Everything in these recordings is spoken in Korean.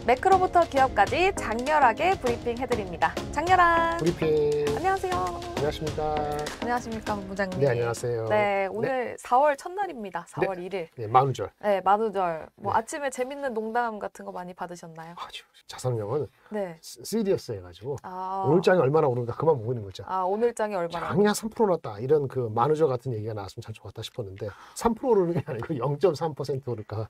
매크로부터 기업까지 장렬하게 브리핑 해드립니다. 장렬한 브리핑. 안녕하세요. 안녕하십니까. 안녕하십니까, 본부장님. 네, 안녕하세요. 네, 오늘 4월 첫날입니다. 4월 1일. 네, 만우절. 네, 만우절. 뭐 네. 아침에 재밌는 농담 같은 거 많이 받으셨나요? 아주 자성형은 네. 시리어스 해가지고 아, 오늘 장이 얼마나 오르는가 그만 보고 있는 거죠. 아, 오늘 장이 얼마나? 장량 3% 났다. 이런 그 만우절 같은 얘기가 나왔으면 참 좋았다 싶었는데 3% 오르는 게 아니고 0.3% 오를까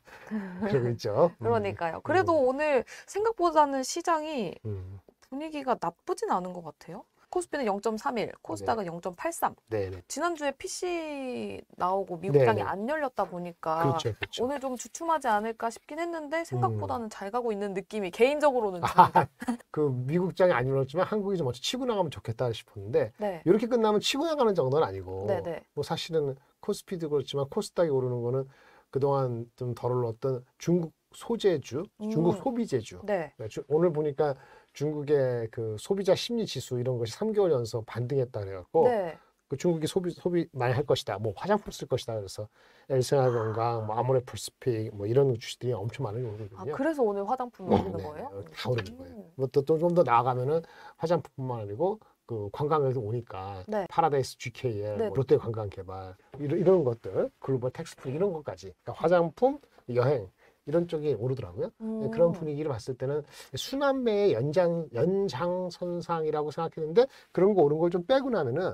그러고 있죠. 그러니까요. 그래도 오늘 생각보다는 시장이 음. 분위기가 나쁘진 않은 것 같아요. 코스피는 0.31, 코스닥은 0.83. 네네. 지난주에 PC 나오고 미국 네네. 장이 안 열렸다 보니까 그렇죠, 그렇죠. 오늘 좀 주춤하지 않을까 싶긴 했는데 생각보다는 잘 가고 있는 느낌이 개인적으로는 듭니다. 그 미국 장이 안 열렸지만 한국이 좀 어찌 치고 나가면 좋겠다 싶었는데 네. 이렇게 끝나면 치고 나가는 정도는 아니고 네네. 뭐 사실은 코스피도 그렇지만 코스닥이 오르는 거는 그동안 좀 덜 올랐던 중국 소재주, 중국 소비재주. 네. 오늘 보니까 중국의 그 소비자 심리 지수 이런 것이 3개월 연속 반등했다 그래갖고 네. 그 중국이 소비 많이 할 것이다. 뭐 화장품 쓸 것이다. 그래서 엘생활건강, 뭐 아모레퍼시픽 뭐 이런 주식들이 엄청 많이 오르거든요. 아, 그래서 오늘 화장품 오르는 네, 거예요? 다 오르는 거예요. 뭐 또 좀 더 나아가면은 화장품뿐만 아니고 그 관광에서 오니까 네. 파라다이스 GK의 네. 롯데 관광개발 이런 것들 글로벌 텍스프리 이런 것까지 그러니까 화장품, 여행 이런 쪽이 오르더라고요. 그런 분위기를 봤을 때는 순환매의 연장선상이라고 생각했는데 그런 거 오른 걸 좀 빼고 나면은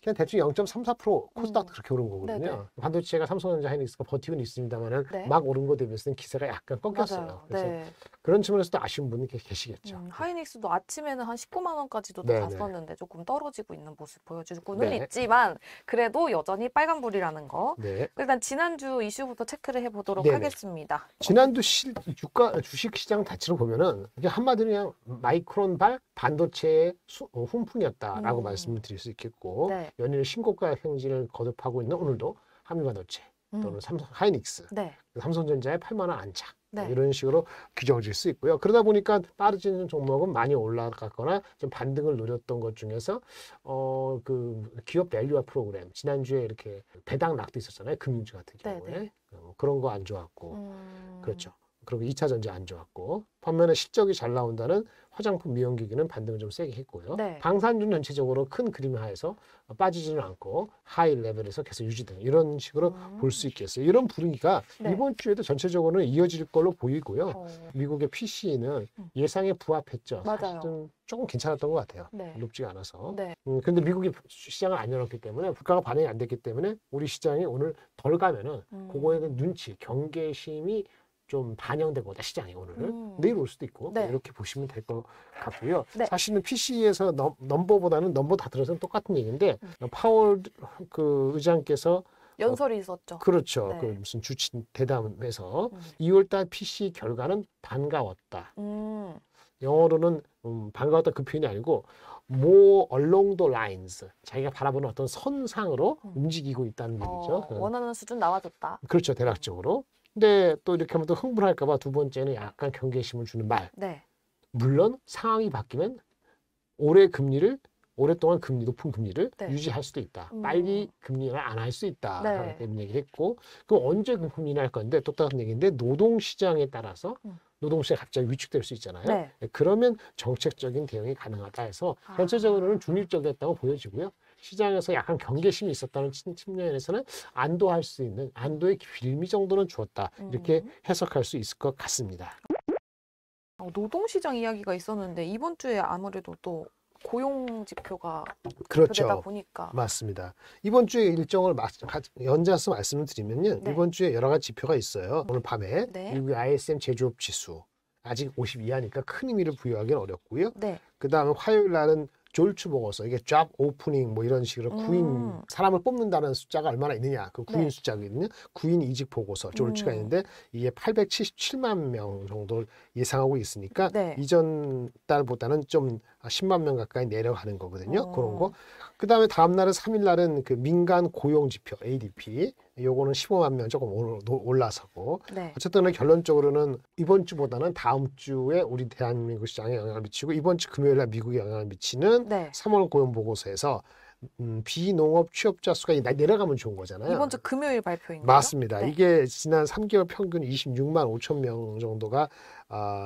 그냥 대충 0.34% 코스닥도 그렇게 오른 거거든요. 네네. 반도체가 삼성전자, 하이닉스가 버티고는 있습니다만은 네. 막 오른 거 대비해서는 기세가 약간 꺾였어요. 맞아요. 그래서 네. 그런 측면에서도 아쉬운 분이 계시겠죠. 하이닉스도 아침에는 한 19만 원까지도 네네. 갔었는데 조금 떨어지고 있는 모습 보여주고는 네. 있지만 그래도 여전히 빨간불이라는 거. 네. 일단 지난주 이슈부터 체크를 해보도록 네네. 하겠습니다. 지난주 주식 시장 자체로 보면은 이게 한마디로 그냥 마이크론발 반도체의 훈풍이었다라고 말씀을 드릴 수 있겠고 네. 연일 신고가 행진을 거듭하고 있는 오늘도 한미반도체 또는 삼성 하이닉스, 네. 삼성전자의 8만 원 안착 네. 이런 식으로 규정질 수 있고요. 그러다 보니까 빠르지는 종목은 많이 올라갔거나 좀 반등을 노렸던 것 중에서 그 기업 밸류화 프로그램 지난주에 이렇게 배당 낙도 있었잖아요. 금융주 같은 경우에 네네. 그런 거 안 좋았고 그렇죠. 그리고 2차 전지 안 좋았고 반면에 실적이 잘 나온다는 화장품 미용기기는 반등을 좀 세게 했고요. 네. 방산주는 전체적으로 큰 그림 하에서 빠지지는 않고 하이 레벨에서 계속 유지되는 이런 식으로 볼 수 있겠어요. 이런 분위기가 네. 이번 주에도 전체적으로는 이어질 걸로 보이고요. 어, 미국의 PC는 예상에 부합했죠. 맞아요. 사실은 조금 괜찮았던 것 같아요. 네. 높지가 않아서. 네. 근데 미국이 시장을 안 열었기 때문에 물가가 반영이 안 됐기 때문에 우리 시장이 오늘 덜 가면은 그거에 대한 눈치, 경계심이 좀 반영되거나 시장에 오늘 내일 올 수도 있고 네. 이렇게 보시면 될 것 같고요. 네. 사실은 PC에서 넘버보다는 넘버 다 들어서는 똑같은 얘기인데 파월 그 의장께서 연설이 있었죠. 그렇죠. 네. 그 무슨 주친 대담에서 2월달 PC 결과는 반가웠다. 영어로는 반가웠다 그 표현이 아니고 more along the lines 자기가 바라보는 어떤 선상으로 움직이고 있다는 얘기죠. 원하는 수준 나와줬다. 그렇죠. 대략적으로. 근데 또 이렇게 하면 또 흥분할까 봐 두 번째는 약간 경계심을 주는 말. 네. 물론 상황이 바뀌면 오랫동안 높은 금리를 네. 유지할 수도 있다. 빨리 금리 인하 안 할 수 있다. 네. 때문에 얘기를 했고 그럼 언제 금리 인하할 건데 똑같은 얘기인데 노동시장에 따라서 노동시장이 갑자기 위축될 수 있잖아요. 네. 그러면 정책적인 대응이 가능하다 해서 전체적으로는 중립적이었다고 보여지고요. 시장에서 약간 경계심이 있었다는 측면에서는 안도할 수 있는 안도의 빌미 정도는 주었다. 이렇게 해석할 수 있을 것 같습니다. 노동시장 이야기가 있었는데 이번 주에 아무래도 또 고용 지표가 그렇죠. 발표되다 보니까 맞습니다. 이번 주에 일정을 연장해서 말씀을 드리면요. 네. 이번 주에 여러 가지 지표가 있어요. 오늘 밤에 네. 미국의 ISM 제조업 지수 아직 50 이하니까 큰 의미를 부여하기는 어렵고요. 네. 그다음에 화요일 날은 졸츠 보고서 이게 잡 오프닝 뭐 이런 식으로 구인 사람을 뽑는다는 숫자가 얼마나 있느냐 그 구인 네. 숫자거든요. 구인 이직 보고서 졸츠가 있는데 이게 877만 명 정도 예상하고 있으니까 네. 이전 달보다는 좀 10만 명 가까이 내려가는 거거든요. 그런 거. 그다음에 다음 날은 3일 날은 그 민간 고용 지표 ADP 요거는 15만 명 조금 올라서고 네. 어쨌든 결론적으로는 이번 주보다는 다음 주에 우리 대한민국 시장에 영향을 미치고 이번 주 금요일 날 미국에 영향을 미치는 네. 3월 고용 보고서에서 비농업 취업자 수가 내려가면 좋은 거잖아요. 이번 주 금요일 발표인 거죠? 맞습니다. 네. 이게 지난 3개월 평균 26만 5천 명 정도가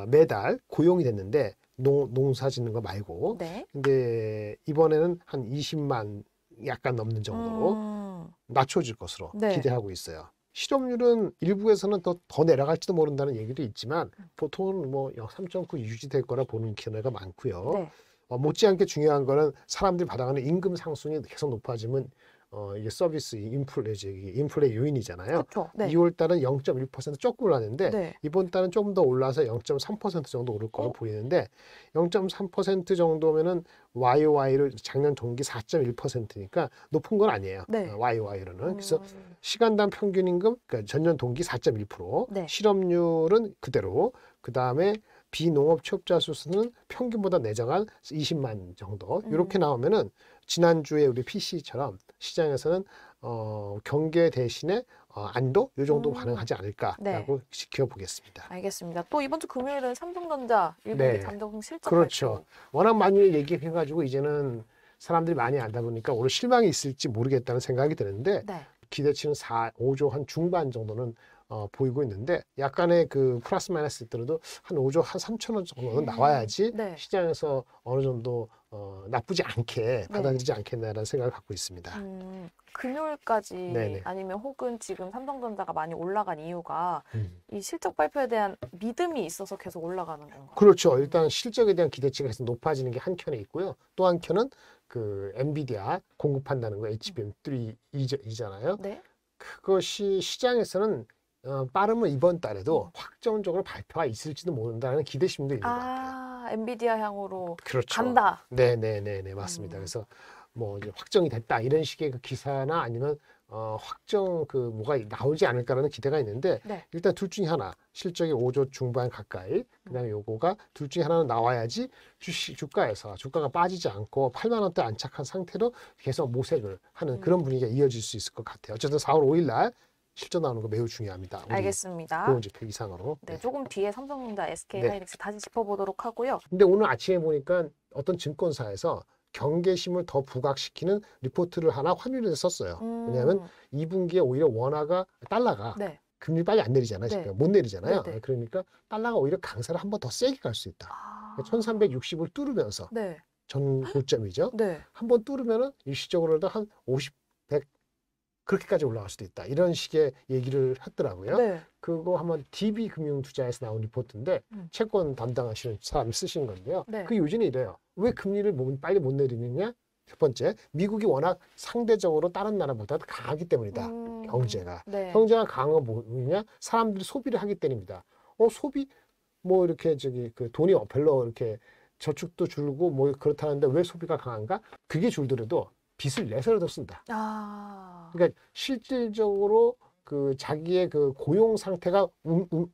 매달 고용이 됐는데 농사 짓는 거 말고. 네. 근데 이번에는 한 20만 약간 넘는 정도로 낮춰질 것으로 네. 기대하고 있어요. 실업률은 일부에서는 더 내려갈지도 모른다는 얘기도 있지만 보통은 뭐 3.9 유지될 거라 보는 견해가 많고요. 네. 못지않게 중요한 거는 사람들이 받아가는 임금 상승이 계속 높아지면 이게 서비스 인플레 요인이잖아요. 그렇죠. 네. 2월 달은 0.1% 조금 올랐는데 네. 이번 달은 조금 더 올라서 0.3% 정도 오를 거로 보이는데 0.3% 정도면은 YOY로 작년 동기 4.1%니까 높은 건 아니에요. 네. YOY로는. 그래서 시간당 평균 임금 그러니까 전년 동기 4.1%, 네. 실업률은 그대로. 그다음에 비농업 취업자 수는 평균보다 내정한 20만 정도 이렇게 나오면은 지난주에 우리 PC처럼 시장에서는 경계 대신에 안도 이 정도 반응하지 않을까라고 지켜보겠습니다. 알겠습니다. 또 이번 주 금요일은 삼성전자 1분기 네. 잠정 실적 그렇죠. 발표. 워낙 많이 얘기해가지고 이제는 사람들이 많이 안다 보니까 오늘 실망이 있을지 모르겠다는 생각이 드는데 네. 기대치는 5조 한 중반 정도는 보이고 있는데 약간의 그 플러스 마이너스 있더라도 한 5조 한 3천원 정도는 나와야지 네. 시장에서 어느 정도 나쁘지 않게 네. 받아들이지 않겠나라는 생각을 갖고 있습니다. 금요일까지 네네. 아니면 혹은 지금 삼성전자가 많이 올라간 이유가 음. 이 실적 발표에 대한 믿음이 있어서 계속 올라가는 건가요? 그렇죠. 일단 실적에 대한 기대치가 계속 높아지는 게 한 켠에 있고요. 또 한 켠은 그 엔비디아 공급한다는 거 HBM3이잖아요. 네. 그것이 시장에서는 빠르면 이번 달에도 확정적으로 발표가 있을지도 모른다는 기대심도 있는 것 같아요. 엔비디아 향으로 그렇죠. 간다. 네네네네 맞습니다. 그래서 뭐 이제 확정이 됐다 이런 식의 그 기사나 아니면 확정 그 뭐가 나오지 않을까라는 기대가 있는데 네. 일단 둘 중에 하나 실적이 5조 중반 가까이 그다음에 요거가 둘 중에 하나는 나와야지 주가가 빠지지 않고 8만 원대 안착한 상태로 계속 모색을 하는 그런 분위기가 이어질 수 있을 것 같아요. 어쨌든 4월 5일 날 실적 나오는 거 매우 중요합니다. 알겠습니다. 고용지표 이상으로. 네, 조금 뒤에 삼성전자, SK 네. 하이닉스 다시 짚어보도록 하고요. 근데 오늘 아침에 보니까 어떤 증권사에서 경계심을 더 부각시키는 리포트를 하나 환율에서 썼어요. 왜냐하면 2분기에 오히려 달러가 네. 금리 빨리 안 내리잖아요. 네. 지금 못 내리잖아요. 네. 그러니까 달러가 오히려 강세를 한 번 더 세게 갈 수 있다. 1360을 뚫으면서 네. 전 고점이죠. 네. 한 번 뚫으면은 일시적으로도 한 50, 100 그렇게까지 올라갈 수도 있다. 이런 식의 얘기를 했더라고요. 네. 그거 한번 DB금융투자에서 나온 리포트인데 채권 담당하시는 사람이 쓰신 건데요. 네. 그 요지는 이래요. 왜 금리를 빨리 못 내리느냐? 첫 번째, 미국이 워낙 상대적으로 다른 나라보다 강하기 때문이다. 경제가. 네. 경제가 강한 거 뭐냐? 사람들이 소비를 하기 때문이다. 소비 뭐 이렇게 그 돈이 별로 이렇게 저축도 줄고 뭐 그렇다는데 왜 소비가 강한가? 그게 줄더라도 빚을 내서라도 쓴다. 그러니까 실질적으로 그 자기의 그 고용 상태가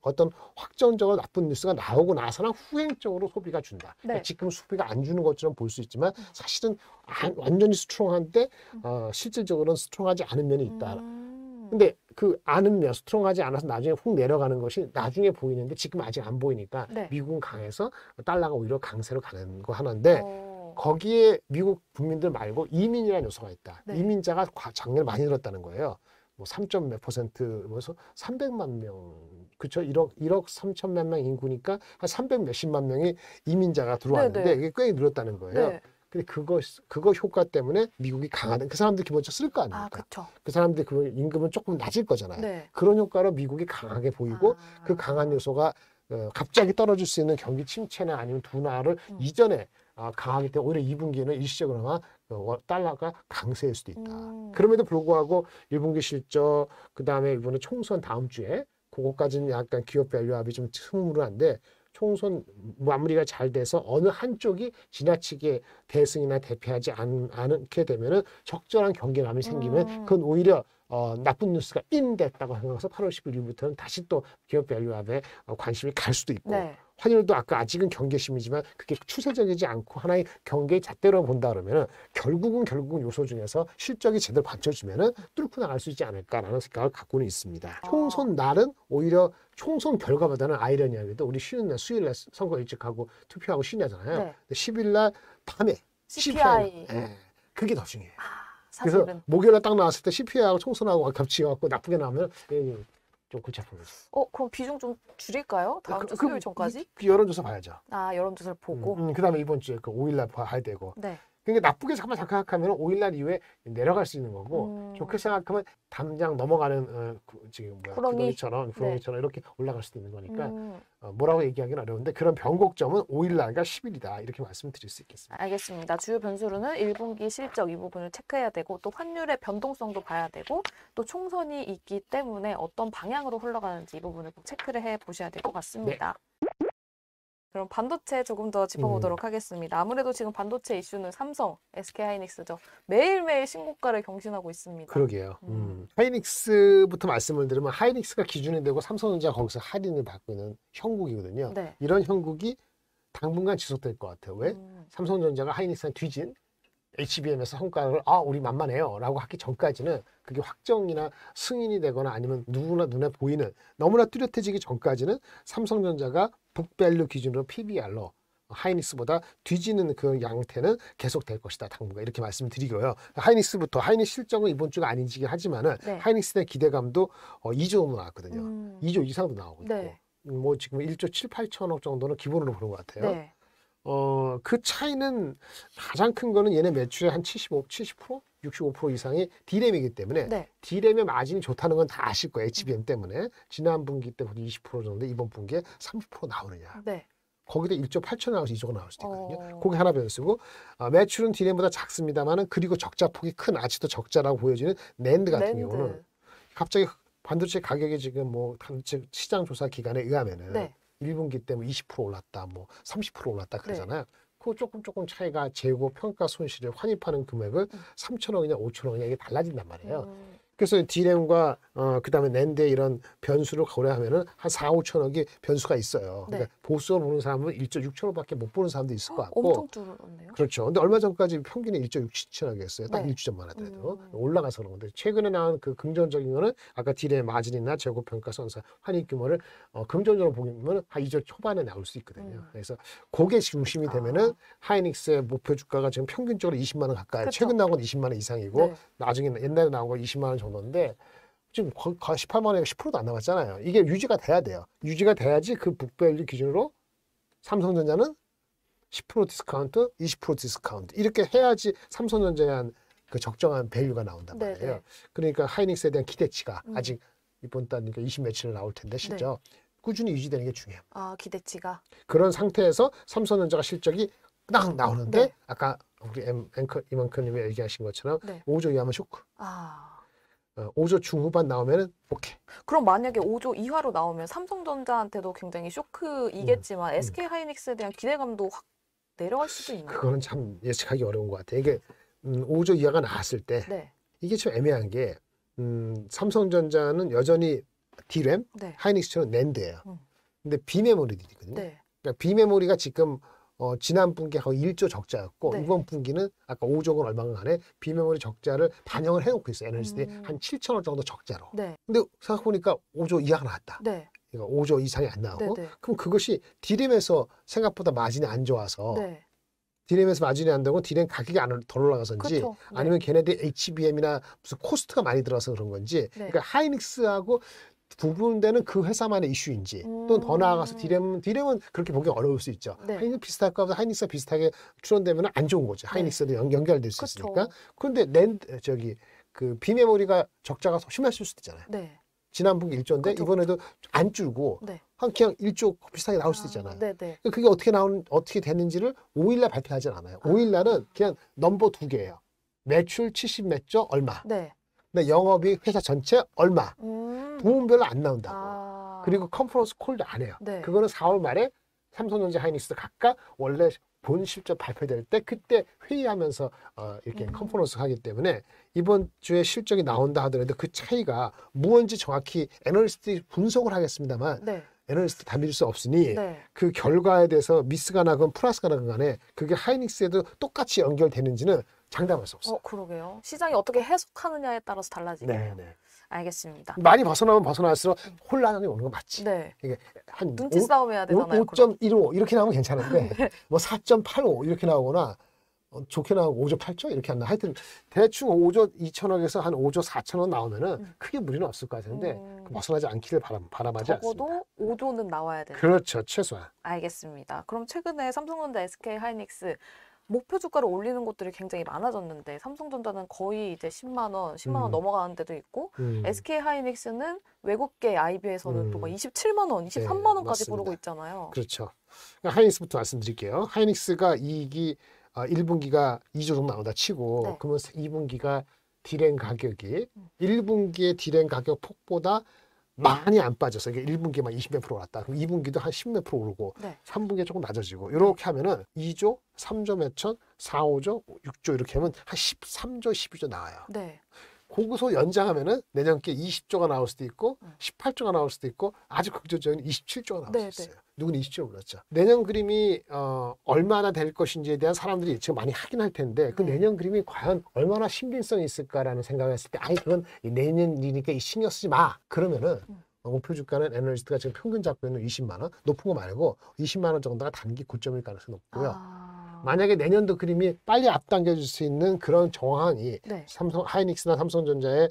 어떤 확정적으로 나쁜 뉴스가 나오고 나서는 후행적으로 소비가 준다. 네. 그러니까 지금 소비가 안 주는 것처럼 볼 수 있지만 사실은 완전히 스트롱한데 실질적으로는 스트롱하지 않은 면이 있다. 근데 그 않은 면, 스트롱하지 않아서 나중에 훅 내려가는 것이 나중에 보이는데 지금 아직 안 보이니까 네. 미국은 강해서 달러가 오히려 강세로 가는 거 하나인데 거기에 미국 국민들 말고 이민이라는 요소가 있다. 네. 이민자가 작년에 많이 늘었다는 거예요. 뭐 3점 몇 %, 그래서 300만 명, 그쵸? 1억 3천만 명 인구니까 한 300 몇십만 명이 이민자가 들어왔는데 네네. 이게 꽤 늘었다는 거예요. 네. 근데 그거 효과 때문에 미국이 강하다. 그 사람들 기본적으로 쓸 거 아닙니까? 그렇죠. 그 사람들 그 임금은 조금 낮을 거잖아요. 네. 그런 효과로 미국이 강하게 보이고 그 강한 요소가 갑자기 떨어질 수 있는 경기 침체나 아니면 둔화를 이전에 강하기 때문에 오히려 2분기에는 일시적으로나 달러가 강세일 수도 있다. 그럼에도 불구하고 1분기 실적, 그 다음에 이번에 총선 다음 주에 그거까지는 약간 기업 밸류압이 좀 흐물한데 총선 마무리가 잘 돼서 어느 한쪽이 지나치게 대승이나 대패하지 않게 되면은 적절한 경계감이 생기면 그건 오히려 나쁜 뉴스가 인됐다고 생각해서 8월 10일 이후부터는 다시 또 기업 밸류압에 관심이 갈 수도 있고 네. 환율도 아직은 경계심이지만 그게 추세적이지 않고 하나의 경계의 잣대로 본다 그러면은 결국은 요소 중에서 실적이 제대로 받쳐주면은 뚫고 나갈 수 있지 않을까라는 생각을 갖고는 있습니다. 총선 날은 오히려 총선 결과보다는 아이러니하게도 우리 쉬는 날 수요일 날 선거 일찍하고 투표하고 쉬냐잖아요. 네. 10일 날 밤에 CPI. 그게 더 중요해요. 그래서 사실은. 목요일에 딱 나왔을 때 CPI하고 총선하고 겹치갖고 나쁘게 나오면 좀 골치 아픈 거지. 그럼 비중 좀 줄일까요? 다음 주 수요일 전까지? 그 여론조사 봐야죠. 아, 여론조사를 보고. 그다음에 이번 주에 그 5일날 봐야 되고. 네. 그러니까 나쁘게 잠깐 생각하면 5일날 이후에 내려갈 수 있는 거고 좋게 생각하면 담장 넘어가는 지금 구렁이처럼 네. 이렇게 올라갈 수도 있는 거니까 뭐라고 얘기하기는 어려운데 그런 변곡점은 5일날, 그러니까 10일이다 이렇게 말씀드릴 수 있겠습니다. 알겠습니다. 주요 변수로는 1분기 실적 이 부분을 체크해야 되고 또 환율의 변동성도 봐야 되고 또 총선이 있기 때문에 어떤 방향으로 흘러가는지 이 부분을 꼭 체크를 해보셔야 될 것 같습니다. 그럼 반도체 조금 더 짚어보도록 하겠습니다. 아무래도 지금 반도체 이슈는 삼성, SK하이닉스죠. 매일매일 신고가를 경신하고 있습니다. 그러게요. 하이닉스부터 말씀을 드리면 하이닉스가 기준이 되고 삼성전자가 거기서 할인을 받고 있는 형국이거든요. 네. 이런 형국이 당분간 지속될 것 같아요. 왜? 삼성전자가 하이닉스한 뒤진 HBM에서 성과를 우리 만만해요 라고 하기 전까지는 그게 확정이나 승인이 되거나 아니면 누구나 눈에 보이는 너무나 뚜렷해지기 전까지는 삼성전자가 북밸류 기준으로 PBR로 하이닉스보다 뒤지는 그 양태는 계속 될 것이다 당분간 이렇게 말씀드리고요. 하이닉스부터 하이닉스 실적은 이번 주가 아니긴 하지만은 네. 하이닉스의 기대감도 2조 정도 나왔거든요. 2조 이상도 나오고 있고 네. 뭐 지금 1조 7, 8천억 정도는 기본으로 보는 것 같아요. 네. 그 차이는 가장 큰 거는 얘네 매출의 한 70%, 65% 이상이 D램이기 때문에 네. D램의 마진이 좋다는 건 다 아실 거예요. HBM 때문에. 지난 분기 때 20% 정도, 이번 분기에 30% 나오느냐. 네. 거기다 1조 8천 나와서 2조가 나올 수도 있거든요. 그게 하나 변수고 매출은 D램보다 작습니다만은 그리고 적자폭이 큰 아직도 적자라고 보여지는 낸드 같은 경우는 갑자기 반도체 가격이 지금 뭐 시장 조사 기관에 의하면은 네. 1분기 때 20% 올랐다, 뭐 30% 올랐다 그러잖아요. 그 조금 차이가 재고 평가 손실을 환입하는 금액을 3천억이냐 5천억이냐 이게 달라진단 말이에요. 그래서 D램과 그다음에 낸드의 이런 변수를 고려하면은 한 4, 5천억이 변수가 있어요. 네. 그러니까 보수로 보는 사람은 1조 6천억밖에 못 보는 사람도 있을 것 같고. 엄청 줄었네요. 그렇죠. 근데 얼마 전까지 평균이 1조 6천억이었어요. 딱 네. 1주 전만 하더라도 올라가서 그런 건데 최근에 나온 그 긍정적인 거는 아까 D램 마진이나 재고 평가 선사 환입 규모를 긍정적으로 보면 한 2조 초반에 나올 수 있거든요. 그래서 그게 중심이 되면은 하이닉스의 목표 주가가 지금 평균적으로 20만 원 가까이. 그쵸. 최근 나온 건 20만 원 이상이고 네. 나중에 옛날에 나온 건 20만 원 정도인데 지금 거의 18만 원에 10%도 안 남았잖아요. 이게 유지가 돼야 돼요. 유지가 돼야지 그 북밸류 기준으로 삼성전자는 10% 디스카운트, 20% 디스카운트 이렇게 해야지 삼성전자에 한 그 적정한 밸류가 나온단 말이에요. 네네. 그러니까 하이닉스에 대한 기대치가 아직 이번 달이니까 20 며칠 나올 텐데 실적 꾸준히 유지되는 게 중요해요. 기대치가. 그런 상태에서 삼성전자가 실적이 딱 나오는데 네. 아까 우리 이만큼님이 얘기하신 것처럼 네. 5조 이하면 쇼크. 5조 중후반 나오면은 오케이. 그럼 만약에 5조 이하로 나오면 삼성전자한테도 굉장히 쇼크이겠지만 SK하이닉스에 대한 기대감도 확 내려갈 수도 있나요? 그거는 참 예측하기 어려운 것 같아요. 이게 5조 이하가 나왔을 때 네. 이게 좀 애매한 게 삼성전자는 여전히 D램, 네. 하이닉스처럼 낸드예요. 근데 비메모리들이거든요. 네. 그러니까 비메모리가 지금 지난 분기하고 1조 적자였고 네. 이번 분기는 아까 5조건 얼마가 안에 비메모리 적자를 반영을 해놓고 있어요. 에너지들이 한 7천억 정도 적자로. 네. 근데 생각해보니까 5조 이하가 나왔다. 네. 그러니까 5조 이상이 안 나오고 네, 네. 그럼 그것이 D램에서 생각보다 마진이 안 좋아서 네. D램에서 마진이 안 되고 D램 가격이 덜 올라가서인지 그쵸. 네. 아니면 걔네들이 HBM이나 무슨 코스트가 많이 들어서 그런 건지 네. 그러니까 하이닉스하고 구분되는 그 회사만의 이슈인지 또 더 나아가서 D램은 그렇게 보기 어려울 수 있죠. 네. 하이닉스 비슷할까 보다 하이닉스가 비슷하게 추론되면 안 좋은 거죠. 하이닉스도 연결될 수 그쵸. 있으니까. 그런데 그 비메모리가 적자가 더 심했을 수도 있잖아요. 네. 지난 분기 1조인데 그쵸, 이번에도 안 줄고 네. 한 그냥 1조 비슷하게 나올 수도 있잖아요. 네, 네. 그게 어떻게 됐는지를 5일날 발표하진 않아요. 5일날은 그냥 넘버 2개예요. 매출 70 몇 조 얼마. 네. 근데 영업이익 회사 전체 얼마. 부문별로 안 나온다고. 그리고 컨퍼런스 콜도 안 해요. 네. 그거는 4월 말에 삼성전자 하이닉스 각각 원래 본 실적 발표될 때 그때 회의하면서 이렇게 컨퍼런스 하기 때문에 이번 주에 실적이 나온다 하더라도 그 차이가 무언지 정확히 애널리스트들이 분석을 하겠습니다만 네. 애널리스트 다 믿을 수 없으니 네. 그 결과에 대해서 미스가 나건 플러스가 나건 간에 그게 하이닉스에도 똑같이 연결되는지는 장담할 수 없어요. 그러게요. 시장이 어떻게 해석하느냐에 따라서 달라지겠네요. 네. 알겠습니다. 많이 벗어나면 벗어날수록 혼란이 오는 건 맞지. 네. 이게 한 눈치 싸움 해야 되잖아요. 5.15 이렇게 나오면 괜찮은데 뭐 4.85 이렇게 나오거나 좋게 나오고 5조 8조 이렇게 한다. 하여튼 대충 5조 2천억에서 한 5조 4천억 나오면은 크게 무리는 없을 것 같은데 벗어나지 않기를 바람하지 않습니다. 적어도 5조는 나와야 된다. 그렇죠. 최소한. 알겠습니다. 그럼 최근에 삼성전자, SK하이닉스 목표 주가를 올리는 곳들이 굉장히 많아졌는데 삼성전자는 거의 이제 10만 원 넘어가는 데도 있고 SK하이닉스는 외국계 IB에서는 또 막 27만 원, 23만 원까지 맞습니다. 부르고 있잖아요. 그렇죠. 하이닉스부터 말씀드릴게요. 하이닉스가 이익이 1분기가 2조 정도 나온다 치고 네. 그러면 2분기가 디램 가격이 1분기의 디램 가격 폭보다 많이 안 빠져서 이게 1분기만 20몇 % 올랐다. 그럼 2분기도 한 10몇 % 오르고 네. 3분기에 조금 낮아지고 이렇게 하면은 2조, 3조 몇천, 4, 5조, 6조 이렇게 하면 한 13조, 12조 나와요. 네. 거기서 연장하면은 내년께 20조가 나올 수도 있고 18조가 나올 수도 있고 아주 극적인 27조가 나올 네, 수 있어요. 누구는 27조 올랐죠. 내년 그림이 얼마나 될 것인지에 대한 사람들이 예측을 많이 하긴 할 텐데 그 네. 내년 그림이 과연 얼마나 신빙성이 있을까라는 생각을 했을 때 아니 그건 내년이니까 신경 쓰지 마. 그러면은 목표 주가는 애널리스트가 지금 평균 잡고 있는 20만 원 높은 거 말고 20만 원 정도가 단기 고점일 가능성이 높고요. 만약에 내년도 그림이 빨리 앞당겨질 수 있는 그런 정황이 네. 하이닉스나 삼성전자의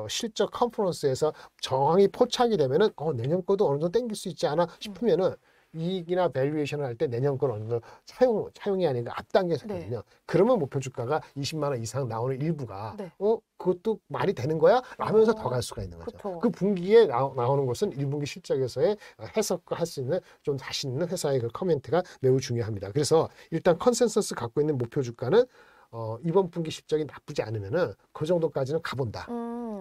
실적 컨퍼런스에서 정황이 포착이 되면은 내년 거도 어느 정도 땡길 수 있지 않아 싶으면은 이익이나 밸류에이션을 할 때 내년 건 어느 정도 차용이 아니라 앞당겨서거든요. 네. 그러면 목표 주가가 20만 원 이상 나오는 일부가 네. 그것도 말이 되는 거야? 라면서 더 갈 수가 있는 거죠. 그쵸. 그 분기에 나오는 것은 1분기 실적에서의 해석할 수 있는 좀 자신 있는 회사의 그 커멘트가 매우 중요합니다. 그래서 일단 컨센서스 갖고 있는 목표 주가는 이번 분기 실적이 나쁘지 않으면은 그 정도까지는 가본다.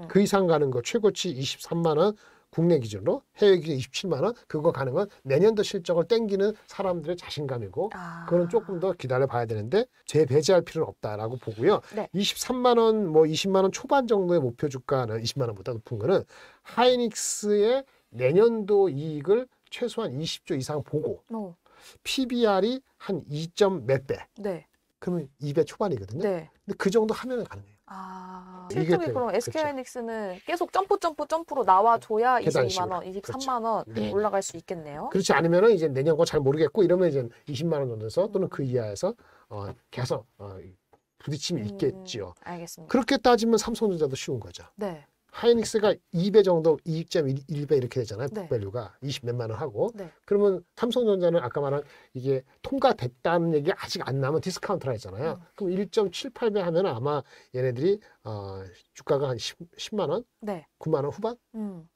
그 이상 가는 거 최고치 23만 원 국내 기준으로 해외 기준 27만 원 그거 가는 건 내년도 실적을 땡기는 사람들의 자신감이고 그거는 조금 더 기다려 봐야 되는데 재배제할 필요는 없다라고 보고요. 네. 23만 원, 뭐 20만 원 초반 정도의 목표 주가는 20만 원보다 높은 거는 하이닉스의 내년도 이익을 최소한 20조 이상 보고 PBR이 한 2점 몇 배. 네. 그러면 2배 초반이거든요. 네. 근데 그 정도 하면은 가능해요. 실적이 그럼 SK하이닉스는 계속 점프로 나와줘야 계산 22만 원, 23만 원 네. 올라갈 수 있겠네요. 그렇지 않으면은 이제 내년 거 잘 모르겠고 이러면 이제 20만 원 정도에서 또는 그 이하에서 계속 부딪힘이 있겠지요. 알겠습니다. 그렇게 따지면 삼성전자도 쉬운 거죠. 네. 하이닉스가 2배 정도 2.1배 이렇게 되잖아요. 네. 북밸류가 20몇만 원 하고 네. 그러면 삼성전자는 아까 말한 이게 통과됐다는 얘기 아직 안 나면 디스카운트라 했잖아요. 그럼 1.78배 하면 아마 얘네들이 주가가 한 10만 원, 네. 9만 원 후반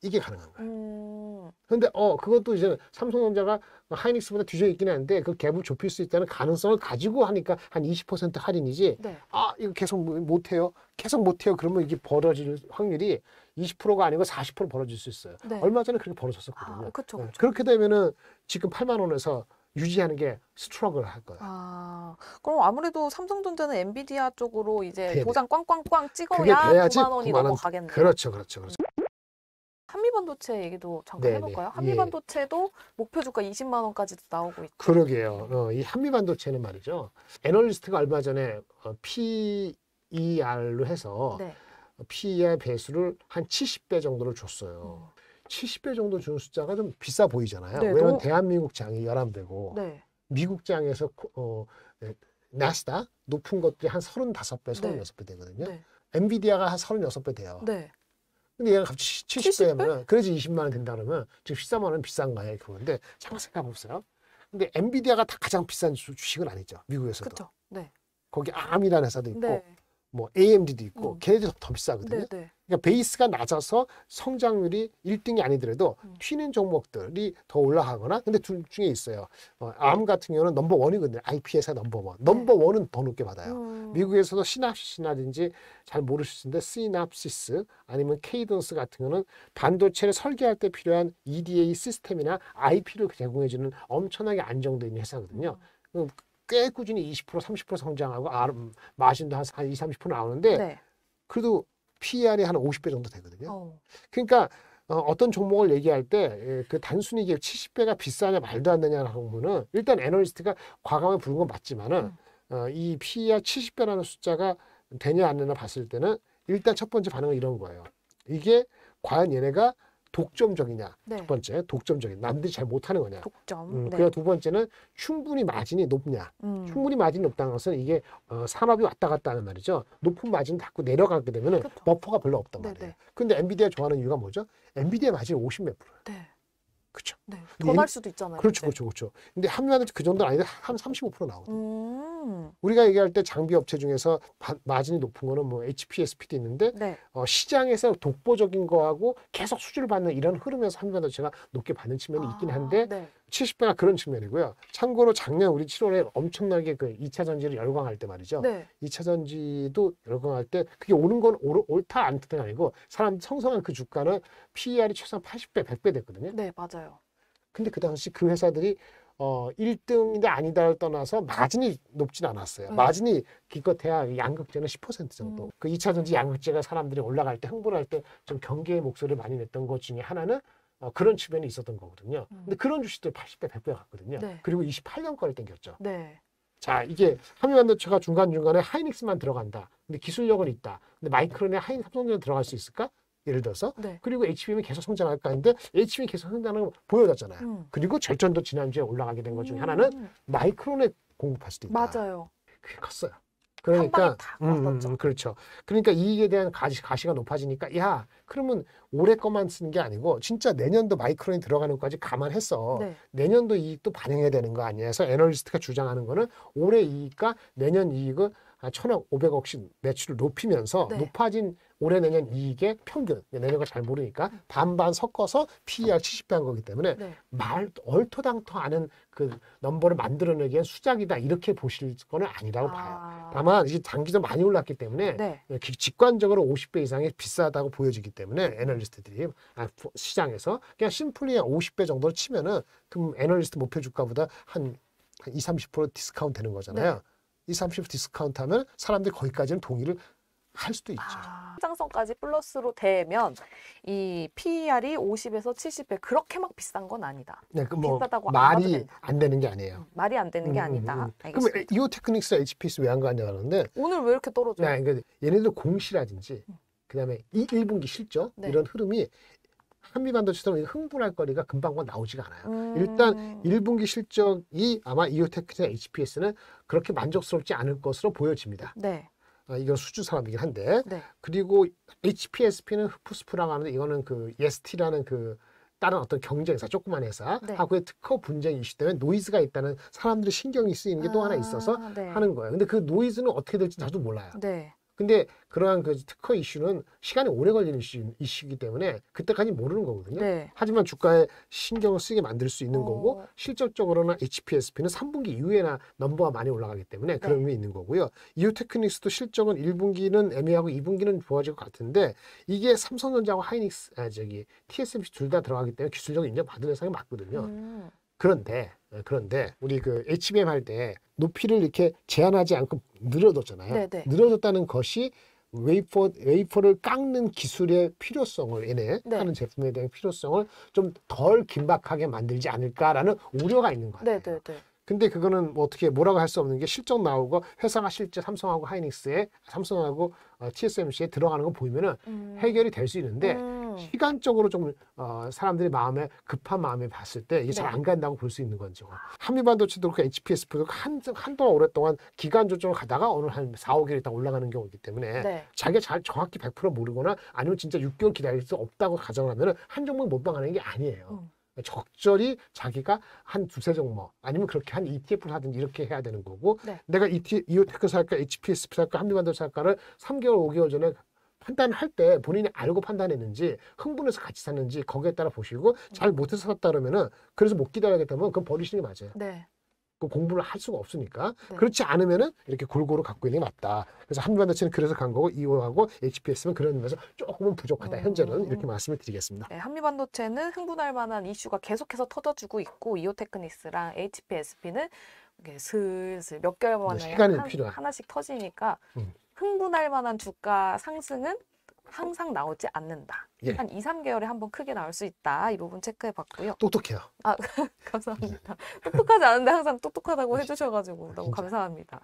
이게 가능한 거예요. 그런데 그것도 이제 삼성전자가 하이닉스보다 뒤져 있긴 한데 그 갭을 좁힐 수 있다는 가능성을 가지고 하니까 한 20% 할인이지. 네. 이거 계속 못해요. 계속 못해요. 그러면 이게 벌어질 확률이 20%가 아니고 40% 벌어질 수 있어요. 네. 얼마 전에 그렇게 벌어졌었거든요. 그쵸. 그렇게 되면은 지금 8만 원에서 유지하는 게 스트러글 할 거예요. 그럼 아무래도 삼성전자는 엔비디아 쪽으로 이제 돼야 도장 꽝꽝꽝 그게 찍어야 돼야지 9만 원이 9만 원. 넘어가겠네요. 그렇죠. 한미반도체 얘기도 잠깐 네네. 해볼까요? 예. 한미반도체도 목표 주가 20만 원까지도 나오고 있죠. 그러게요. 이 한미반도체는 말이죠. 애널리스트가 얼마 전에 PER로 해서 네. PER 배수를 한 70배 정도를 줬어요. 70배 정도 주는 숫자가 좀 비싸 보이잖아요. 네, 왜냐면 너무- 대한민국 장이 11배고 네. 미국 장에서 나스닥 높은 것들이 한 35배, 36배 되거든요. 네. 엔비디아가 한 36배 돼요. 네. 근데 얘가 갑자기 70배 하면 그래야지 20만 원 된다 그러면 지금 13만 원 비싼 거예요. 그건데 잠깐 생각해 보세요. 근데 엔비디아가 다 가장 비싼 주식은 아니죠. 미국에서도. 그렇죠. 네. 거기 ARM이라는 회사도 있고 네. 뭐 AMD도 있고 걔네들이 더 비싸거든요. 네. 네. 그러니까 베이스가 낮아서 성장률이 1등이 아니더라도 튀는 종목들이 더 올라가거나 근데 둘 중에 있어요. ARM 같은 경우는 넘버원이거든요. IP 회사 넘버원. 넘버원은 더 높게 받아요. 미국에서도 시납시스라든지 잘 모르실 텐데 시납시스 아니면 케이던스 같은 경우는 반도체를 설계할 때 필요한 EDA 시스템이나 IP를 제공해주는 엄청나게 안정되어 있는 회사거든요. 꽤 꾸준히 20% 30% 성장하고 마진도 한 20, 30% 나오는데 네. 그래도 PER이 한 50배 정도 되거든요. 그러니까 어떤 종목을 얘기할 때 그 단순히 이게 70배가 비싸냐 말도 안 되냐라는 거는 일단 애널리스트가 과감히 부른 건 맞지만은 이 PER 70배라는 숫자가 되냐 안 되냐 봤을 때는 일단 첫 번째 반응은 이런 거예요. 이게 과연 얘네가 독점적이냐. 네. 첫 번째, 독점적인. 남들이 잘 못하는 거냐. 독점. 네. 그리고 두 번째는 충분히 마진이 높냐. 충분히 마진이 높다는 것은 이게 산업이 왔다 갔다 하는 말이죠. 높은 마진이 자꾸 내려가게 되면 그쵸. 버퍼가 별로 없단 네, 말이에요. 네. 근데 엔비디아 좋아하는 이유가 뭐죠? 엔비디아 마진이 50 몇 프로예요. 네. 그렇죠. 네. 근데 더 날 수도 있잖아요. 그렇죠, 이제. 그렇죠, 그렇죠. 근데 한미화는 그 정도는 아닌데 한 35% 나오거든요. 음. 우리가 얘기할 때 장비 업체 중에서 마진이 높은 거는 뭐 HPSP도 있는데 네. 시장에서 독보적인 거하고 계속 수주를 받는 이런 흐름에서 한미반도체가 높게 받는 측면이 있긴 한데 네. 70배가 그런 측면이고요. 참고로 작년 우리 7월에 엄청나게 그 2차 전지를 열광할 때 말이죠. 네. 2차 전지도 열광할 때 그게 오는 건 옳다 안 좋다가 아니고 사람 성성한 그 주가는 PER이 최소한 80배, 100배 됐거든요. 네, 맞아요. 근데 그 당시 그 회사들이 1등이다 아니다를 떠나서 마진이 높진 않았어요. 네. 마진이 기껏해야 양극재는 10% 정도. 그 2차 전지 양극재가 사람들이 올라갈 때 흥분할 때 좀 경계의 목소리를 많이 냈던 것 중에 하나는 그런 측면이 있었던 거거든요. 근데 그런 주식들 80배, 100배 갔거든요. 네. 그리고 28년 거를 땡겼죠. 네. 자, 이게 한미반도체가 중간중간에 하이닉스만 들어간다. 근데 기술력은 있다. 근데 마이크론에 삼성전자 들어갈 수 있을까? 예를 들어서. 네. 그리고 HBM이 계속 성장할까 했는데 HBM이 계속 성장하는 거 보여줬잖아요. 그리고 절전도 지난주에 올라가게 된 것 중에 하나는 마이크론에 공급할 수도 있다. 맞아요. 그게 컸어요. 한 그러니까 방에 다 왔었죠. 그렇죠. 그러니까 이익에 대한 가시가 높아지니까 야, 그러면 올해 것만 쓰는 게 아니고 진짜 내년도 마이크론이 들어가는 것까지 감안해서 네. 내년도 이익도 반영해야 되는 거 아니야. 그래서 애널리스트가 주장하는 거는 올해 이익과 내년 이익을 1,000억, 500억씩 매출을 높이면서 네. 높아진 올해 내년 이익의 평균, 내년 거 잘 모르니까 반반 섞어서 PER 70배 한 거기 때문에 네. 얼토당토 않은 그 넘버를 만들어내기엔 수작이다 이렇게 보실 거는 아니라고 봐요. 다만 이게 단기적으로 많이 올랐기 때문에 네. 직관적으로 50배 이상이 비싸다고 보여지기 때문에 애널리스트들이 시장에서 그냥 심플리 50배 정도로 치면은 그럼 애널리스트 목표 주가보다 한 20-30% 디스카운트 되는 거잖아요. 네. 20-30% 디스카운트 하면 사람들이 거기까지는 동의를 할 수도 있죠. 성장성까지 플러스로 되면 이 PER이 50에서 70배 그렇게 막 비싼 건 아니다. 네, 그 뭐 비싸다고 안 말이 봐도 된다. 안 되는 게 아니에요. 말이 안 되는 게 아니다. 그럼 알겠습니다. 이오테크닉스랑 HPS 왜 안 가냐 하는데 오늘 왜 이렇게 떨어져요? 네, 그러니까 얘네들 공시라든지 그다음에 1분기 실적 네. 이런 흐름이 한미반도체처럼 흥분할 거리가 금방 나오지가 않아요. 일단 1분기 실적이 아마 이오테크닉스나 HPS는 그렇게 만족스럽지 않을 것으로 보여집니다. 네. 이건 수주 산업이긴 한데 네. 그리고 HPSP는 흡프스프라고 하는데 이거는 그 EST라는 그 다른 어떤 경쟁사 조그만 회사 네. 하고의 특허 분쟁 이슈 때문에 노이즈가 있다는 사람들이 신경이 쓰이는 게 또 하나 있어서 네. 하는 거예요. 근데 그 노이즈는 어떻게 될지 나도 몰라요. 네. 근데 그러한 그 특허 이슈는 시간이 오래 걸리는 이슈이기 때문에 그때까지 모르는 거거든요. 네. 하지만 주가에 신경을 쓰게 만들 수 있는 어. 거고 실질적으로는 HPSP는 3분기 이후에나 넘버가 많이 올라가기 때문에 그런 의미 있는 거고요. 이오테크닉스도 실적은 1분기는 애매하고 2분기는 좋아질 것 같은데 이게 삼성전자하고 하이닉스, TSMC 둘 다 들어가기 때문에 기술력을 인정받는 회사가 맞거든요. 그런데 우리 그 HBM 할 때 높이를 이렇게 제한하지 않고 늘어뒀잖아요. 네네. 늘어뒀다는 것이 웨이퍼를 깎는 기술의 필요성을 네. 하는 제품에 대한 필요성을 좀 덜 긴박하게 만들지 않을까라는 우려가 있는 거예요. 네, 네, 네. 근데 그거는 뭐 어떻게 뭐라고 할 수 없는 게 실적 나오고 회사가 실제 삼성하고 삼성하고 TSMC에 들어가는 거 보이면은 해결이 될 수 있는데 시간적으로 좀 사람들이 급한 마음에 봤을 때 이게 잘 안 간다고 볼 수 있는 거죠. 한미반도체도 그렇고 HPS도 한동안 오랫동안 기간 조정을 가다가 오늘 한 4-5개월 있다 올라가는 경우이기 때문에 네. 자기가 잘 정확히 100% 모르거나 아니면 진짜 6개월 기다릴 수 없다고 가정하면은 한 종목 몰빵하는 게 아니에요. 적절히 자기가 한 두세 종목 아니면 그렇게 한 ETF를 하든지 이렇게 해야 되는 거고 네. 내가 이오테크 살까 HPS 살까 한미반도체 살까를 3개월 5개월 전에 판단할 때 본인이 알고 판단했는지 흥분해서 같이 샀는지 거기에 따라 보시고 잘 못해서 샀다 그러면은 그래서 못 기다리겠다면 그건 버리시는 게 맞아요. 네. 그 공부를 할 수가 없으니까 네. 그렇지 않으면은 이렇게 골고루 갖고 있는 게 맞다. 그래서 한미반도체는 그래서 간 거고 이오하고 HPS는 그런 의미에서 조금은 부족하다. 현재는 이렇게 말씀을 드리겠습니다. 네, 한미반도체는 흥분할 만한 이슈가 계속해서 터져주고 있고 이오테크닉스랑 HPSP는 슬슬 몇 개월 만에 시간이 필요한. 하나씩 터지니까 흥분할 만한 주가 상승은 항상 나오지 않는다. 예. 한 2-3개월에 한번 크게 나올 수 있다. 이 부분 체크해 봤고요. 똑똑해요. 감사합니다. 똑똑하지 않은데 항상 똑똑하다고 해주셔가지고 너무 감사합니다.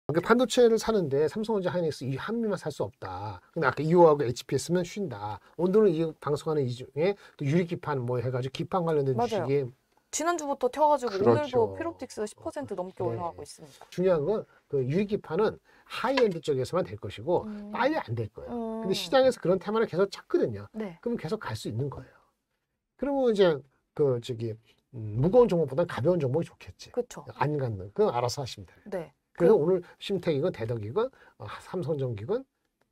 그러니까 반도체를 사는데 삼성전자, 하이닉스 이 한미만 살 수 없다. 근데 아까 EO하고 HPS면 쉰다. 오늘은 이 방송하는 이 중에 또 유리기판 뭐 해가지고 기판 관련된 맞아요. 주식이 지난주부터 튀어가지고 그렇죠. 오늘도 피롭틱스 10% 넘게 네. 올라가고 있습니다. 중요한 건 그 유리기판은 하이엔드 쪽에서만 될 것이고 빨리 안 될 거예요. 근데 시장에서 그런 테마를 계속 찾거든요. 네. 그럼 계속 갈 수 있는 거예요. 그러면 이제 그 저기 무거운 종목보다는 가벼운 종목이 좋겠지. 그렇죠. 안 갖는 그건 알아서 하시면 돼요. 네. 그래서 오늘 심택이건 대덕이건 삼성전기건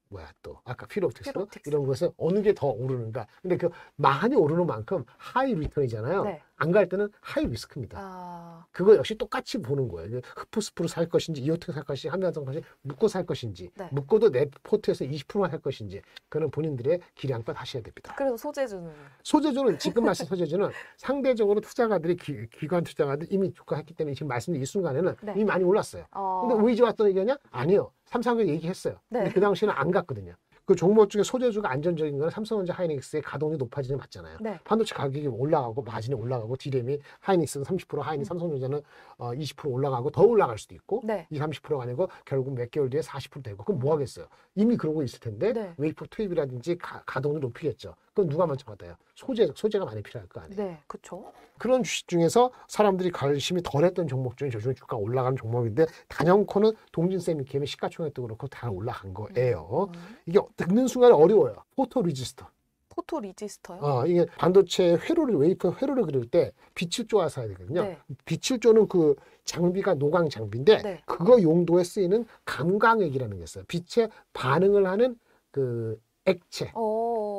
뭐야 또 아까 피롭틱스 이런 것은 어느 게 더 오르는가. 근데 그 많이 오르는 만큼 하이 리턴이잖아요. 네. 안 갈 때는 하이 리스크입니다. 아, 그거 역시 똑같이 보는 거예요. 흡프스프로 살 것인지 이오텍 살 것인지 한미화성 살 것인지 묶고 살 것인지 네. 묶고도 내 포트에서 20%만 살 것인지 그는 본인들의 기량껏 하셔야 됩니다. 그래서 소재주는 지금 말씀 소재주는 상대적으로 투자가들이 기관 투자가들이 이미 주가했기 때문에 지금 말씀드린 이 순간에는 네. 이미 많이 올랐어요. 근데 왜 이제 왔던 얘기냐? 아니요. 3, 4개월 얘기했어요. 네. 근데 그 당시에는 안 갔거든요. 그 종목 중에 소재주가 안전적인 거는 삼성전자, 하이닉스의 가동률이 높아지는 게 맞잖아요. 네. 반도체 가격이 올라가고 마진이 올라가고 디램이 하이닉스는 30%, 하이닉스 삼성전자는 20% 올라가고 더 올라갈 수도 있고 네. 20, 30%가 아니고 결국 몇 개월 뒤에 40% 되고 그럼 뭐 하겠어요? 이미 그러고 있을 텐데 네. 웨이퍼 투입이라든지 가동률 높이겠죠. 그럼 누가 먼저 받아요? 소재가 많이 필요할 거 아니에요. 네, 그렇죠. 그런 주식 중에서 사람들이 관심이 덜했던 종목 중에 요즘 주가 올라가는 종목인데 단연코는 동진세미캠의 시가총액도 그렇고 다 올라간 거예요. 이게 듣는 순간에 어려워요. 포토 리지스터. 포토 리지스터요? 이게 반도체 웨이퍼 회로를 그릴 때 빛을 쪼아 써야 되거든요. 네. 빛을 쪼는 그 장비가 노광 장비인데 네. 그거 용도에 쓰이는 감광액이라는 게 있어요. 빛에 반응을 하는 그 액체.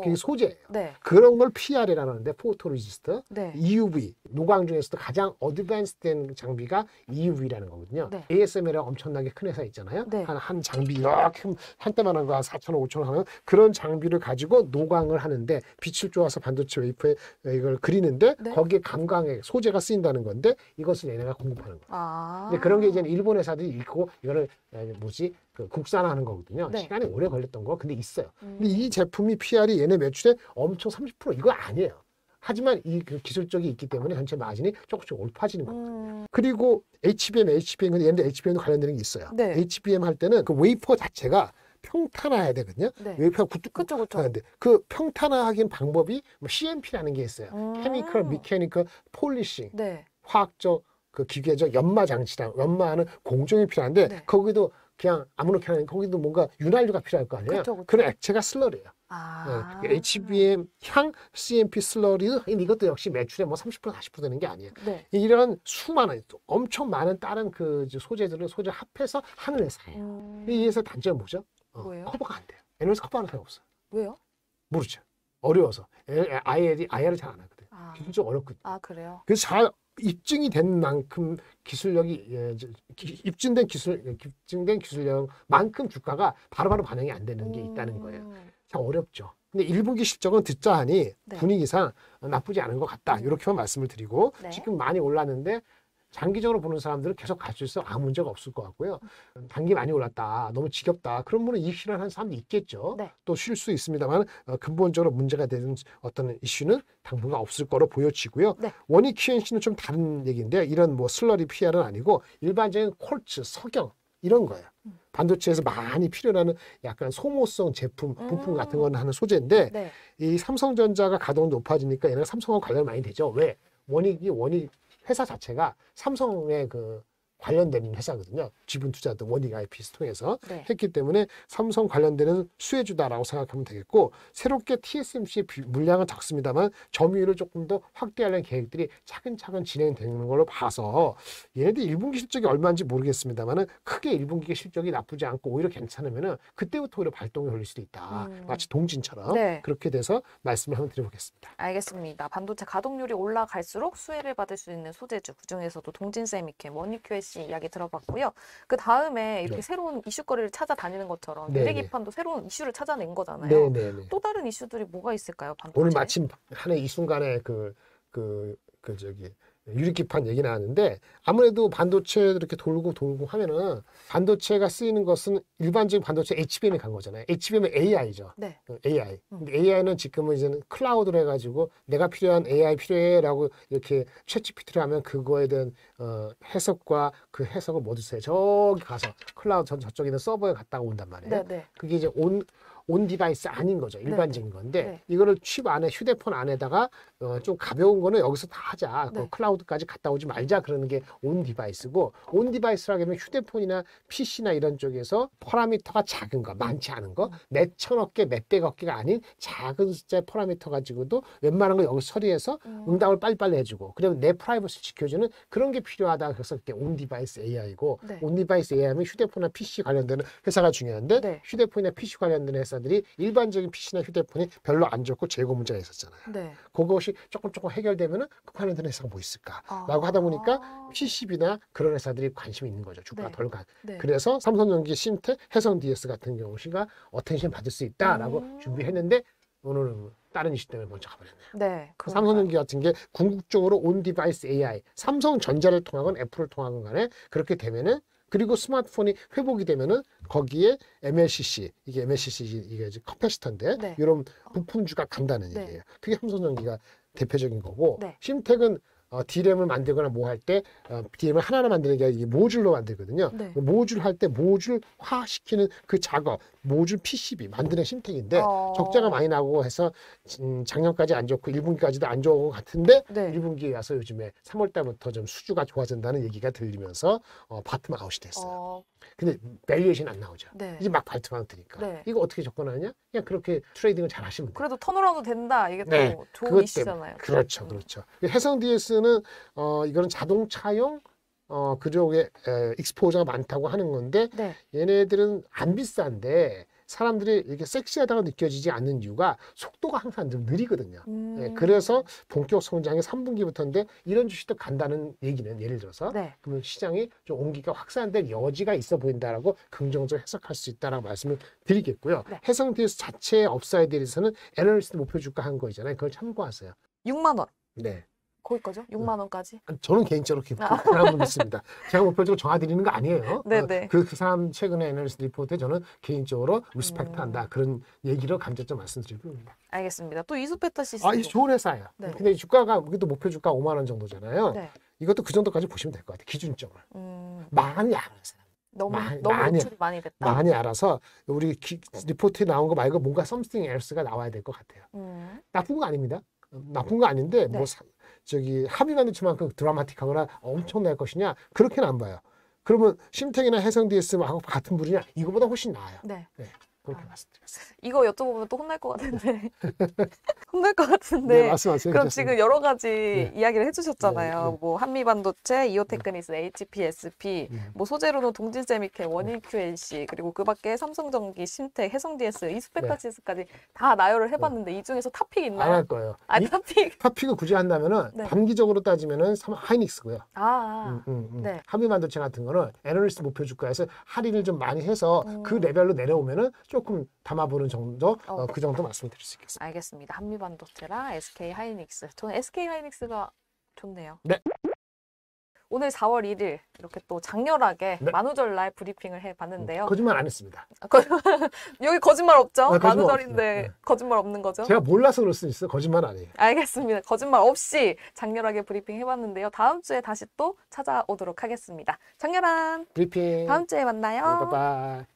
그게 소재예요. 네. 그런 걸 PR이라고 하는데 포토레지스트, 네. EUV, 노광 중에서도 가장 어드밴스된 장비가 EUV라는 거거든요. 네. ASML이라고 엄청나게 큰 회사 있잖아요. 네. 한 장비 이렇게 한때만 거 한 4,000원, 5,000원 하는 그런 장비를 가지고 노광을 하는데 빛을 쪼아서 반도체 웨이퍼에 이걸 그리는데 네. 거기에 감광액, 소재가 쓰인다는 건데 이것을 얘네가 공급하는 거예요. 아. 근데 그런 게 이제 일본 회사들이 읽고 이거를 그 국산화하는 거거든요. 네. 시간이 오래 걸렸던 거 근데 있어요. 근데 이 제품이 PR이 얘네 매출에 엄청 30% 이거 아니에요. 하지만 그 기술적이 있기 때문에 전체 마진이 조금씩 올파지는 거거든요. 그리고 HBM 근데 얘네들 HBM도 관련되는 게 있어요. 네. HBM 할 때는 그 웨이퍼 자체가 평탄화해야 되거든요. 네. 웨이퍼가 그쵸. 하는데 그 평탄화하기는 방법이 뭐 CMP라는 게 있어요. 케미컬, 미케니컬, 폴리싱, 네. 화학적, 그 기계적 연마 장치다. 연마하는 공정이 필요한데 네. 거기도 그냥 아무렇게 하는 거기도 뭔가 윤활유가 필요할 거 아니에요. 그쵸. 그런 액체가 슬러리예요. 아. HBM 향 CMP 슬러리 이것도 역시 매출의 뭐 30% 40% 되는 게 아니에요. 네. 이런 수많은 엄청 많은 다른 그 소재들을 합해서 하는 회사예요. 이 회사 단점은 뭐죠? 뭐예요? 커버가 안 돼요. 애널리스 커버하는 사람이 없어요. 왜요? 모르죠. 어려워서 IR을 잘 안 하거든요. 아. 기술적 어렵거든요. 아, 그래요? 그래서 잘 입증이 된 만큼 기술력이 입증된 기술력만큼 주가가 바로바로 반영이 안 되는 게 있다는 거예요. 참 어렵죠. 근데 1분기 실적은 듣자 하니 네. 분위기상 나쁘지 않은 것 같다. 이렇게만 말씀을 드리고 네. 지금 많이 올랐는데 장기적으로 보는 사람들은 계속 갈 수 있어 아무 문제가 없을 것 같고요. 단기 많이 올랐다. 너무 지겹다. 그런 분은 이익 실현하는 사람도 있겠죠. 네. 또 쉴 수 있습니다만 근본적으로 문제가 되는 어떤 이슈는 당분간 없을 거로 보여지고요. 네. 원익 QNC는 좀 다른 얘기인데 이런 뭐 슬러리 PR은 아니고 일반적인 콜츠, 석영 이런 거예요. 반도체에서 많이 필요하는 약간 소모성 제품, 부품 같은 거는 하는 소재인데 네. 이 삼성전자가 가동이 높아지니까 얘네가 삼성하고 관련이 많이 되죠. 왜? 원익 회사 자체가 삼성의 그 관련된 회사거든요. 지분 투자도 원익 IPS 통해서 네. 했기 때문에 삼성 관련되는 수혜주다라고 생각하면 되겠고 새롭게 TSMC의 물량은 적습니다만 점유율을 조금 더 확대하려는 계획들이 차근차근 진행되는 걸로 봐서 얘네들 1분기 실적이 얼마인지 모르겠습니다만 크게 1분기 실적이 나쁘지 않고 오히려 괜찮으면 그때부터 오히려 발동이 걸릴 수도 있다. 마치 동진처럼 네. 그렇게 돼서 말씀을 한번 드려보겠습니다. 알겠습니다. 반도체 가동률이 올라갈수록 수혜를 받을 수 있는 소재주 그중에서도 동진세미캠, 원익QSC 이야기 들어봤고요. 그 다음에 이렇게 네. 새로운 이슈거리를 찾아다니는 것처럼 네네. 유리기판도 새로운 이슈를 찾아낸 거잖아요. 네네네. 또 다른 이슈들이 뭐가 있을까요? 반도체? 오늘 마침 하는 이 순간에 유리기판 얘기 나왔는데 아무래도 반도체 이렇게 돌고 하면은 반도체가 쓰이는 것은 일반적인 반도체 HBM에 간 거잖아요. HBM은 AI죠. 네. AI. 근데 AI는 지금은 이제는 클라우드로 해가지고 내가 필요한 AI 필요해라고 이렇게 챗GPT를 하면 그거에 대한 해석과 그 해석을 모두 써요. 저기 가서 클라우드 저쪽에 있는 서버에 갔다가 온단 말이에요. 네, 네. 그게 이제 온 디바이스 아닌 거죠. 일반적인 건데 네. 이거를 칩 안에 휴대폰 안에다가 좀 가벼운 거는 여기서 다 하자. 네. 클라우드까지 갔다 오지 말자. 그러는 게 온 디바이스고 온 디바이스라고 하면 휴대폰이나 PC나 이런 쪽에서 파라미터가 작은 거, 많지 않은 거, 몇 천억 개, 몇백억 개가 아닌 작은 숫자의 파라미터 가지고도 웬만한 거 여기서 처리해서 응답을 빨리빨리 해주고 그러면 내 프라이버시 지켜주는 그런 게 필요하다. 그래서 그게 온 디바이스 AI고 네. 온 디바이스 AI면 휴대폰이나 PC 관련되는 회사가 중요한데 네. 휴대폰이나 휴대폰이나 PC 관련된 회사들이 일반적인 PC나 휴대폰이 별로 안 좋고 재고 문제가 있었잖아요. 네. 그것이 조금 해결되면은 그 관련된 회사가 뭐 있을까? 라고 하다 보니까 PCB나 그런 회사들이 관심이 있는 거죠. 주가가 네. 덜 간. 네. 그래서 삼성전기, 심텍, 해성 DS 같은 경우가 어텐션 받을 수 있다라고 준비했는데 오늘은 다른 이슈 때문에 먼저 가버렸네요. 네. 삼성전기 같은 게 궁극적으로 온 디바이스 AI, 삼성전자를 통하건 애플을 통하건 간에 그렇게 되면은 그리고 스마트폰이 회복이 되면은 거기에 MLCC, 이게 MLCC 이게 이제 커패시터인데 네. 이런 부품주가 간다는 네. 얘기예요. 그게 삼성전기가 대표적인 거고 네. 심텍은 D램을 만들거나 뭐 할 때 D램을 하나하나 만드는 게 아니라 이게 모듈로 만들거든요. 네. 모듈 할 때 모듈화시키는 그 작업, 모듈 PCB 만드는 심텍인데 적자가 많이 나고 해서 작년까지 안 좋고 1분기까지도 안 좋은 것 같은데 네. 1분기에 와서 요즘에 3월 달부터 좀 수주가 좋아진다는 얘기가 들리면서 바텀 아웃이 됐어요. 근데 밸류에이션 안 나오죠. 네. 이제 막 바텀 아웃되니까. 네. 이거 어떻게 접근하냐? 그냥 그렇게 트레이딩을 잘 하시면 돼요. 그래도 턴어라운드 된다. 이게 또 네, 좋은 그것 이슈잖아요. 그렇죠, 그렇죠. 해성 DS는 이거는 자동차용 그쪽에 익스포저가 많다고 하는 건데 네. 얘네들은 안 비싼데 사람들이 이렇게 섹시하다고 느껴지지 않는 이유가 속도가 항상 좀 느리거든요. 네, 그래서 본격 성장이 3분기부터인데 이런 주식도 간다는 얘기는 예를 들어서 네. 그러면 시장이 좀 온기가 확산될 여지가 있어 보인다라고 긍정적으로 해석할 수 있다라고 말씀을 드리겠고요. 네. 해성 DS 자체의 업사이드에 대해서는 애널리스트 목표 주가 한 거 있잖아요. 그걸 참고하세요. 6만 원. 네. 거기까지요? 6만 원까지? 저는 개인적으로 그런 분 있습니다. 제가 목표적으로 정해드리는 거 아니에요. 네네. 그 사람 최근에 애널리스트 리포트에 저는 개인적으로 리스펙트한다. 그런 얘기로 간접적 말씀드리고 있습니다. 알겠습니다. 또 이수페타 시스템. 이 좋은 회사예요. 네. 근데 주가가 우리도 목표 주가 5만 원 정도잖아요. 네. 이것도 그 정도까지 보시면 될 것 같아요. 기준점을. 많이 알아서. 너무 많이, 노출이 많이 됐다. 많이 알아서 우리 리포트에 나온 거 말고 뭔가 something else가 나와야 될 것 같아요. 나쁜 거 아닙니다. 나쁜 거 아닌데 네. 뭐 합의 반도체만큼 드라마틱하거나 엄청날 것이냐 그렇게는 안 봐요. 그러면 심텍이나 해성 DS하고 같은 부류냐 이거보다 훨씬 나아요. 네. 네, 그렇게 말씀드렸어요. 이거 여쭤보면 또 혼날 것 같은데. 혼날 것 같은데. 네, 말씀하세요. 그럼 괜찮습니다. 지금 여러 가지 이야기를 해주셨잖아요. 네, 네. 뭐 한미반도체, 이오테크니스, HPSP, 뭐 소재로는 동진세미케, 원익QNC, 그리고 그밖에 삼성전기, 심텍, 해성DS, 이스페타시스까지 다 나열을 해봤는데 이 중에서 탑픽 안 있나요? 할 거예요. 아니 탑픽. 탑픽을 굳이 한다면은 네. 단기적으로 따지면은 하이닉스고요. 네. 한미 반도체 같은 거는 애널리스트 목표 주가에서 할인을 좀 많이 해서 그 레벨로 내려오면은 조금 담아보는 정도 그 정도 말씀드릴 수 있겠습니다. 알겠습니다. 한미반도체랑 SK 하이닉스. 저는 SK 하이닉스가 좋네요. 네. 오늘 4월 1일 이렇게 또 장렬하게 네. 만우절날 브리핑을 해봤는데요. 거짓말 안 했습니다. 여기 거짓말 없죠? 거짓말 만우절인데 없어요. 네. 거짓말 없는 거죠? 제가 몰라서 그럴 수 있어요. 거짓말 아니에요. 알겠습니다. 거짓말 없이 장렬하게 브리핑 해봤는데요. 다음 주에 다시 또 찾아오도록 하겠습니다. 장렬한 브리핑. 다음 주에 만나요. 바이바이.